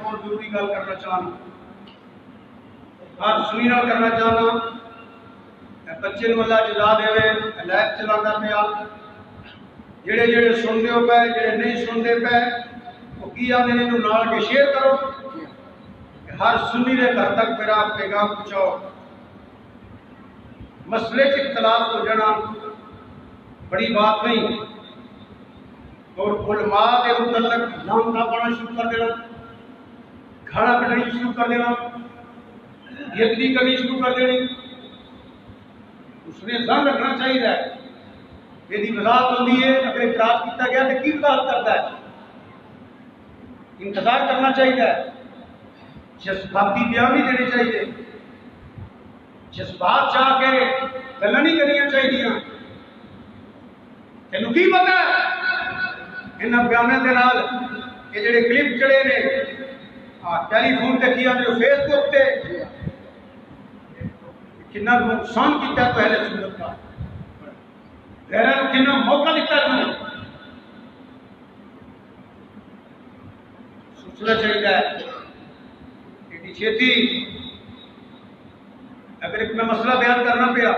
بہت ضروری گل کرنا چاہنا، ہر سنی نال کرنا چاہنا۔ بچے نو اللہ جزا دے، لائٹ چلانا پیا، جڑے جڑے سنتے ہو پے جڑے نہیں سنتے پے وہ کی آدھے نے نال کے شیئر کرو کہ ہر سنی دے گھر تک میرا پیغام پہنچاؤ۔ مسئلے سے اختلاف ہو جانا بڑی بات نہیں، اور علماء کے متعلق لانتا پڑھنا شروع کر دینا، کھانا کھڑی شروع کر دینا، یتنی کرنی شروع کر دینی۔ اس نے ذہن رکھنا چاہیے یہ وضاحت ہوتی ہے، اگر اعتراض کیا گیا تو کی وضاحت کرتا ہے، انتظار کرنا چاہیے، جذباتی بیان نہیں دینے چاہیے، جذبات چاہ کے گلا نہیں کرنی چاہیے۔ تینوں کی پتا ہے ان بیانوں کے نال یہ جڑے کلپ چڑے نے ٹیلی فون تے کیا جو فیس بک تے کتنا نقصان کیتا ہے پہلے سنت کا، غیروں کو کتنا موقع دیتا ہے، سوچنا چاہیے کہ چھیتی اگر ایک میں مسئلہ بیان کرنا پیا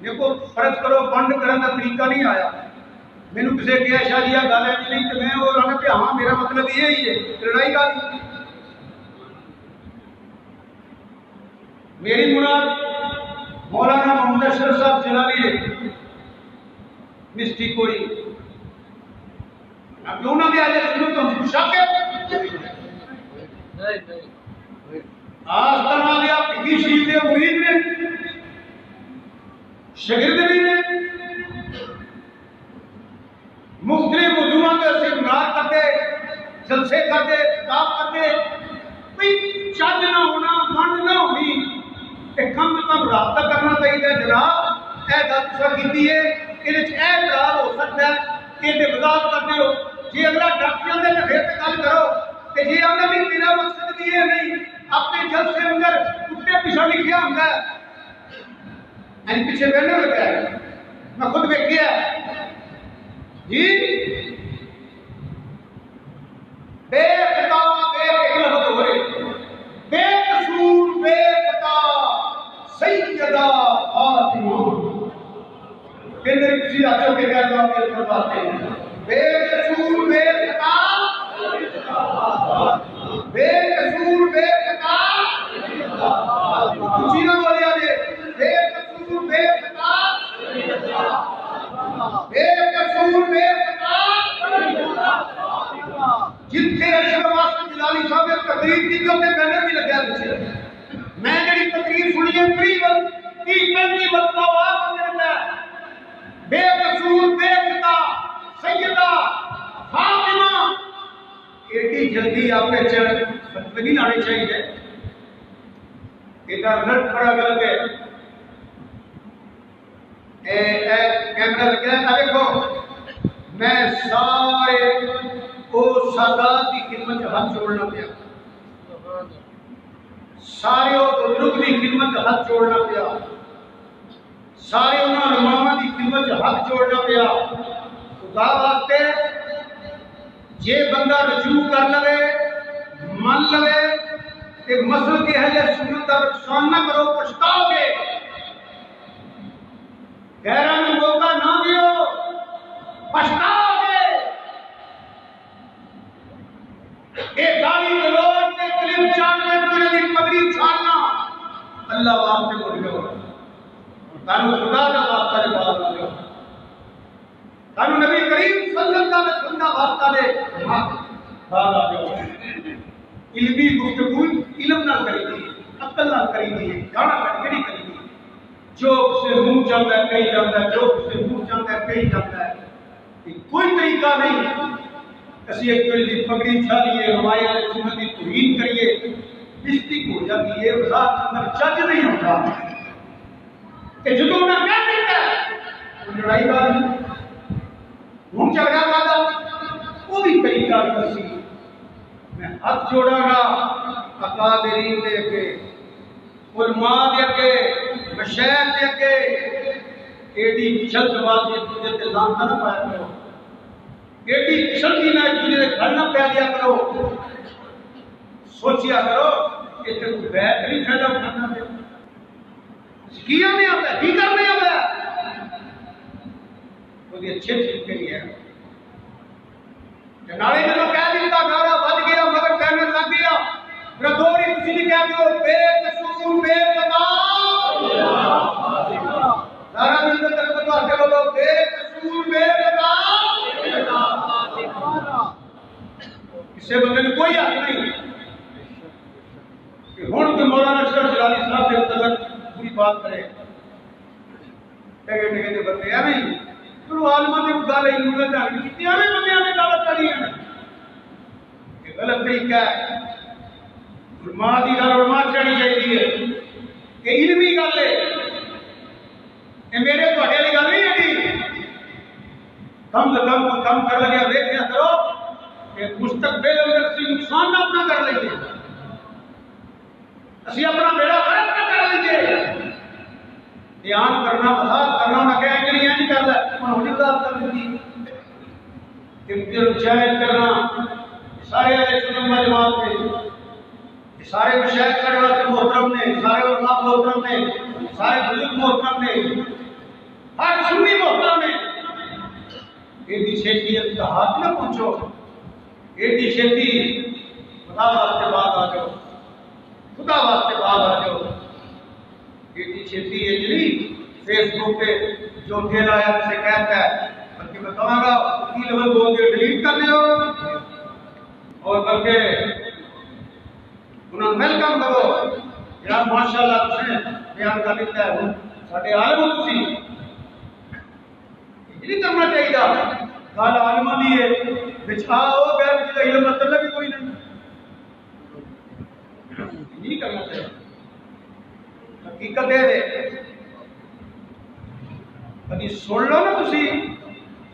دیکھو فرض کرو بند کرنے کا طریقہ نہیں آیا، میں نے کسی کیا شاید یہ گل ہے نہیں تو میں وہ رہنا پیا ہاں میرا مطلب یہ ہی ہے، لڑائی کا میری مراد مولانا محمد اشرف صاحب جلالی ہے مسٹی کوئی اب کیوں نہ بھی آجے سنو تو ہم شاک ہے آستان آگے آپ کی شریف دے مرید نے شگرد بھی نے مختلف موضوعات کے سیمینار کرتے جلسے کرتے کتاب کرتے کوئی چج نہ ہونا من نہ ہونی کہ کم سے کم رابطہ کرنا چاہیے جناب اے دس کی ہے یہ اعتراض ہو سکتا ہے کہ یہ وضاحت کرتے ہو جی اگلا ڈاکٹر دے پھر تے گل کرو کہ جی آگے بھی میرا مقصد بھی یہ نہیں اپنے جلسے اندر کتے پیچھے لکھیا ہوتا ہے این پیچھے بینر لگا ہے میں خود دیکھیا جی بے خطا بے غلط ہو رہے بے قصور بے خطا سیدہ فاطمہ کہ میری کسی آچوں کے گھر جاؤ کے فرماتے ہیں بے قصور بے خطا بے قصور بے خطا کچھ نہ بولیا جے بے قصور بے خطا بے قصور بے خطا جتنے اشرف واسط جلالی صاحب نے تقریر کی جو میں بینر بھی لگیا پیچھے میں جڑی تقریر سنی ہے تقریباً 30-35 مطلبات اندر ہے بے قصور بے خطا سیدہ فاطمہ ایٹی جلدی آپ نے فتوی نہیں لانے چاہیے ادھر رٹ پڑا گل کے کیمرہ لگ گیا دیکھو میں سارے وہ سادات کی خدمت ہاتھ جوڑنا پیا سارے وہ بزرگ کی خدمت ہاتھ جوڑنا پیا سارے انہوں علماء کی خدمت ہاتھ جوڑنا پیا خدا واسطے جے بندہ رجوع کر لے من لے کہ مسل کے اہل سنت کا نقصان نہ کرو پچھتاؤ گے غیروں نے موقع نہ دیو پچھتاؤ گے ایک گالی گلوچ کے کلپ چاہنے پورے دن پگڑی چھالنا اللہ واسطے کو دیو تانو خدا کا واسطہ دے بات دیو تانو نبی کریم صلی اللہ علیہ وسلم واسطہ دے بات دیو علمی گفتگو علم نہ کری دی عقل نہ کری دی گانا کڑی کری دی جوک سے منہ جاتا ہے کہیں جاتا ہے جوک سے منہ جاتا ہے کہیں جاتا ہے کوئی طریقہ نہیں کسی ایک کوئی پگڑی چھالیے ہمارے والے سنت کی توہین کریے مسٹک ہو جاتی ہے وضاحت اندر چج نہیں ہوتا کہ جدوں نہ کیا دیتا ہے لڑائی کا منہ چڑھ گیا والا وہ بھی طریقہ کسی میں ہاتھ جوڑا گا اکابرین دے کے علماء دے کے مشایخ دے کے ایڈی جلد بازی تجھے تے لانتا نہ پایا کرو ایڈی جلدی نہ تجھے گھر نہ پہ دیا کرو سوچیا کرو کہ تیرے کو بیت نہیں فائدہ اٹھانا دے کیا نہیں آتا ہے کی کرنے آتا ہے وہ دی اچھے ٹھیک کے لیے ہے جنالی جنہوں کہہ دیتا گارا بج گیا مگر کہنے لگ گیا رگوری کسی نے کہہ دیا بے قصور بے قضا دارا ملتا تک بتوا کے بولو بے قصور بے قضا اس سے بندے نے کوئی حق نہیں کہ ہون کے مولانا اشرف جلالی صاحب کے متعلق پوری بات کرے ٹگے ٹگے دے بندے ہیں نہیں تو عالمہ نے گالے انہوں نے جاگی کتنی آنے بندے آنے غلط کری ہیں یہ غلط طریقہ ہے علماء دی گل علماء چڑھی چاہیے کہ علمی گل ہے یہ میرے تھوڑے والی گل نہیں ہے کم سے کم کو کم کر لگیا دیکھیا کرو کہ مستقبل اندر سے نقصان نہ اپنا کر لیں گے اسی اپنا بیڑا غرق نہ کر لیجئے بیان کرنا وضاحت کرنا نہ کہہ کہ نہیں کر رہا انہوں نے وضاحت کر دی کہ مشاہد کرنا سارے اہل سنت و جماعت میں سارے مشاہد کرنے والے محترم نے سارے علماء محترم نے سارے بزرگ محترم نے ہر سنی محترم نے ایڈی چھیتی اتحاد نہ پہنچو ایڈی چھیتی خدا واسطے بات آ جاؤ خدا واسطے بات آ جاؤ ایڈی چھیتی ہے جلی فیس بک پہ جو دل آیا اسے کہتا ہے بلکہ میں کہوں گا کی لیول بول کے ڈیلیٹ کر لو اور بلکہ انہوں نے ویلکم کرو یار ماشاءاللہ تُس نے بیان کر دیتا ہے ساڑھے عالم ہو تُسی نہیں کرنا چاہیے گا گال عالمہ لیے بچھا ہو گیا بچھا علم مطلب بھی کوئی نہیں نہیں کرنا چاہیے حقیقت ہے کبھی سن لو نا تسی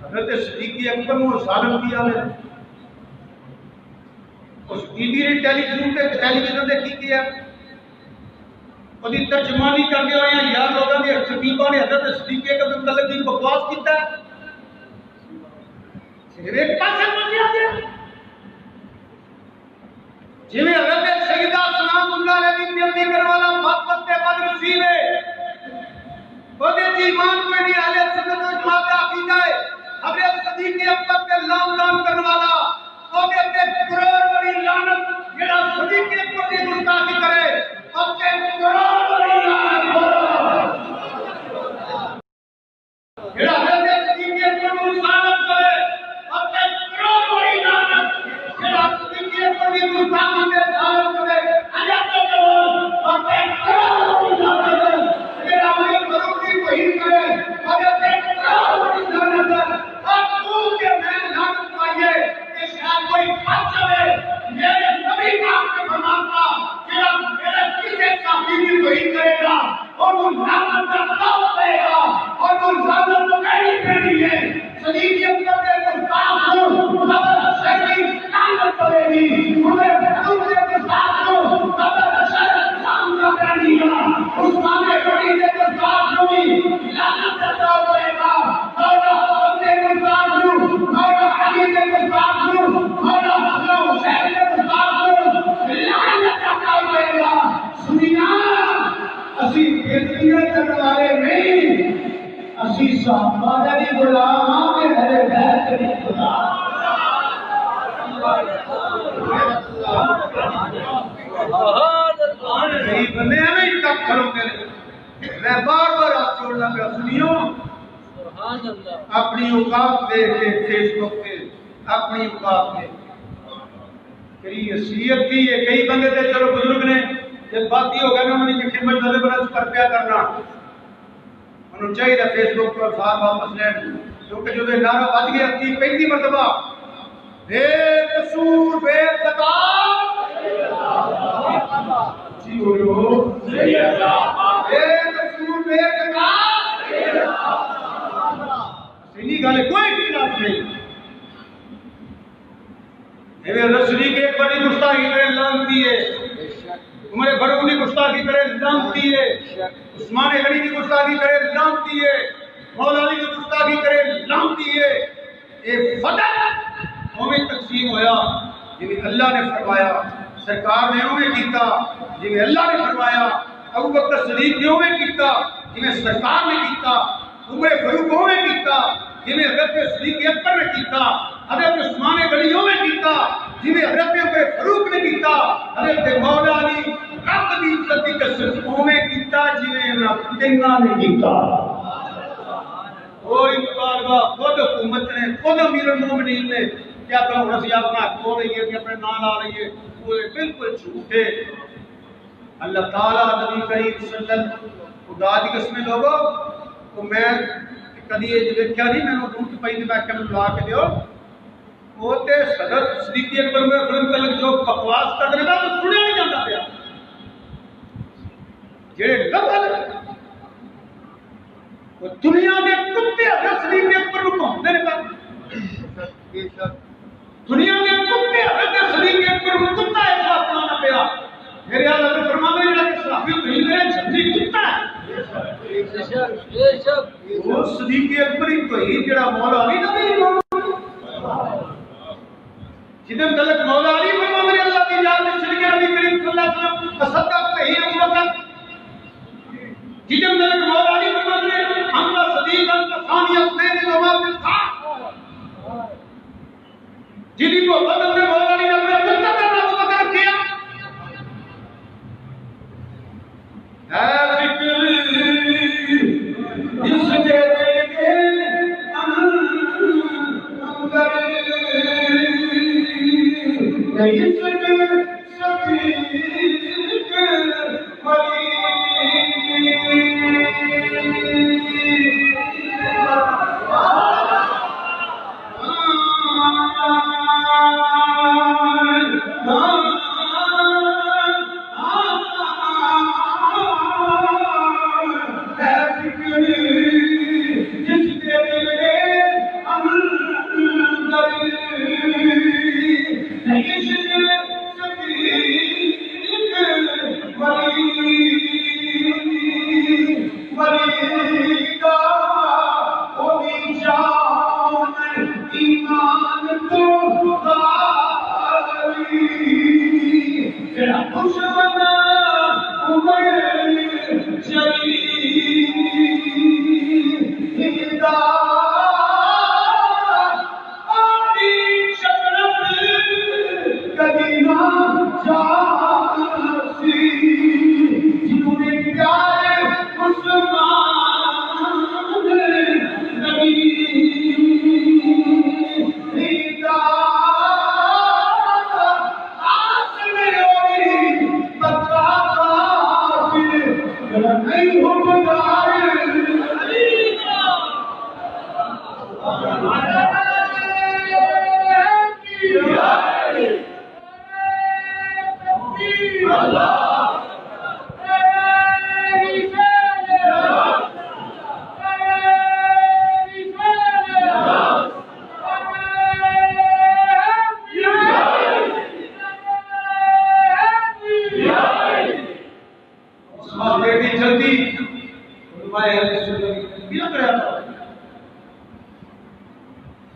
حضرت صدیق اکبر نے ظالم کیا ہے اس بی بی نے ٹیلی ویژن دے کی کیا کبھی ترجمانی کر کے ہوئے ہیں یا لوگوں نے خطیبہ نے حضرت صدیق اکبر کے متعلق بھی بکواس کیتا ہے صرف ایک پاسے پہنچ گیا جی میں حضرت سیدہ سلام اللہ علیہ کی بیعت کرنے والا محبت کے بد نصیب ہے وہ دے ایمان کوئی نہیں اہل سنت و جماعت کا عقیدہ ہے حضرت صدیق اکبر کے لام لام کرنے والا وہ دے قرآن والی لعنت جڑا صدیق اکبر کی گستاخی کرے اپنے قرآن والی لعنت جڑا حضرت صدیق اکبر کو لعنت کرے اپنے قرآن والی لعنت جڑا صدیق اکبر کی گستاخی میں لعنت کرے حضرت اپنے قرآن والی لعنت جڑا مجھے بروتی وہی کرے حضرت قرآن والی لعنت اب تو کہ میں لعنت پائیے کہ شاید کوئی پچ جائے میرے نبی پاک نے فرماتا کہ اب میرے کسی صحابی وہی کرے گا اور وہ لعنت کا خطاب دے گا اور وہ لعنت تو کہیں کرنی ہے صدیق اکبر کے گستاخ کو قبر شہری لعنت کرے گی انہیں حضور کے گستاخ کو قبر شہر اسلام کا کرنی ہے عثمان غنی کے گستاخ کو بھی لعنت کرتا ہوئے گا اور اپنے گستاخ کو اور علی کے گستاخ کو اور حسین کے گستاخ کو لعنت کرتا ہوئے گا سنیا اسی بیعتیاں کرنے والے نہیں اسی صحابہ کے غلام ہیں اہل بیت کے غلام یہی بندے ہیں نہیں تب کھڑوں کے لیے میں بار بار آپ چھوڑنا پہ سنیوں اپنی اوقات دے کے فیس بک پہ اپنی اوقات دے کئی حیثیت کی ہے کئی بندے تھے چلو بزرگ نے جب بات یہ ہو گیا نا منی کی خدمت والے بنا کر پیا کرنا انہوں چاہیے فیس بک پر ساتھ واپس لین کیونکہ جو نعرہ بج گیا 35 مرتبہ بے قصور بے خطا جی بولو بے قصور بے خطا سنی گالے کوئی خلاف نہیں رسولی کے ایک بڑی گستاخی کرے لعنتی ہے عمر فاروق کی گستاخی کرے لعنتی ہے عثمان غنی کی گستاخی کرے لعنتی ہے مولا علی کی گستاخی کرے لعنتی ہے ایک فتح قومی تقسیم ہویا جنہیں اللہ نے فرمایا سرکار نے اوے کیتا جویں اللہ نے فرمایا، ابو بکر صدیق نے اوے کیتا جویں سرکار نے کیتا، عمر فاروق اوے کیتا جویں حضرت صدیق اکبر نے کیتا، حضرت عثمان غنی اوے کیتا جویں حضرت عمر فاروق نے کیتا، حضرت مولا علی رب دی عزت دی قسم اوے کیتا جویں انہاں نے کیتا۔ کوئی بارگاہ خود حکومت نے، خود امیر المومنین نے کیا کرو رضی اپنا کھو رہی ہے کہ اپنے نام لا رہی ہے، وہ بالکل جھوٹے۔ اللہ تعالیٰ نبی کریم صلی اللہ علیہ وسلم خدا دی قسمیں لوگو تو میں کدی یہ دیکھا نہیں، میں نے دودھ پائی میں کہ لا کے دیو وہ تے صدر صدیق اکبر میں فلم تلک جو بکواس کر رہا تو سنیا نہیں جاتا پیا، جڑے لفظ وہ دنیا کے کتے حضرت صدیق اکبر کو پہنچتے ہیں پر دنیا کے کتے حضرت صدیق اکبر کو کتا ایسا اپنانا پیا۔ میرے آلہ فرمانے ہیں کہ صحابی کہیں میرے جھنڈی کتا ہے، وہ صدیق اکبر ہی تو ہی جڑا مولا علی نبی جدن تلک مولا علی فرمانے ہیں اللہ کی یاد میں شریک نبی کریم صلی اللہ علیہ وسلم تصدق پہ ہی ابو بکر، جدن تلک مولا علی فرمانے ہیں ہمارا صدیق ثانی اثنین نماز الخاص، جدی کو بدل میں مولا علی نے اپنے تصدق کرنا ابو بکر کیا۔ اے فکر اس کے دل کے اندر نہیں سکے صدیق ولی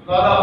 دادا